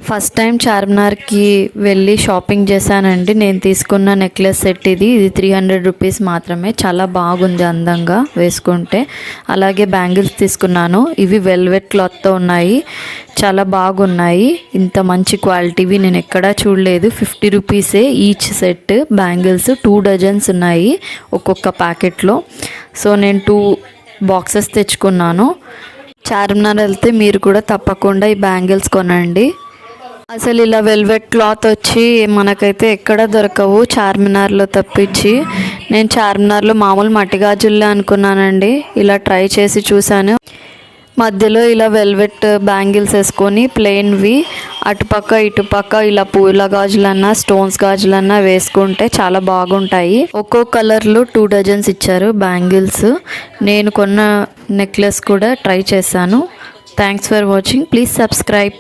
First time చార్మినార్కి వెళ్ళి shopping చేశానండి. నేను తీసుకున్న నెక్లెస్ సెట్ ఇది 300 రూపీస్ మాత్రమే. చాలా బాగుంది అందంగా వేసుకుంటే. అలాగే బ్యాంగిల్స్ తీసుకున్నాను. ఇవి వెల్వెట్ క్లాత్తో ఉన్నాయి, చాలా బాగున్నాయి. ఇంత మంచి క్వాలిటీవి నేను ఎక్కడా చూడలేదు. 50 రూపీసే ఈచ్ సెట్. బ్యాంగిల్స్ 2 డజన్స్ ఉన్నాయి ఒక్కొక్క ప్యాకెట్లో. సో నేను 2 బాక్సెస్ తెచ్చుకున్నాను. చార్మినార్ వెళ్తే మీరు కూడా తప్పకుండా ఈ బ్యాంగిల్స్ కొనండి. అసలు ఇలా వెల్వెట్ క్లాత్ వచ్చి మనకైతే ఎక్కడ దొరకవు చార్మినార్లో తప్పించి. నేను చార్మినార్లో మామూలు మట్టి గాజుల్లే అనుకున్నానండి. ఇలా ట్రై చేసి చూశాను. మధ్యలో ఇలా వెల్వెట్ బ్యాంగిల్స్ వేసుకొని ప్లెయిన్వి అటుపక్క ఇటుపక్క ఇలా పూల గాజులన్నా స్టోన్స్ గాజులన్నా వేసుకుంటే చాలా బాగుంటాయి. ఒక్కో కలర్లో 2 డజన్స్ ఇచ్చారు బ్యాంగిల్స్. నేను కొన్న నెక్లెస్ కూడా ట్రై చేశాను. Thanks for watching. Please subscribe.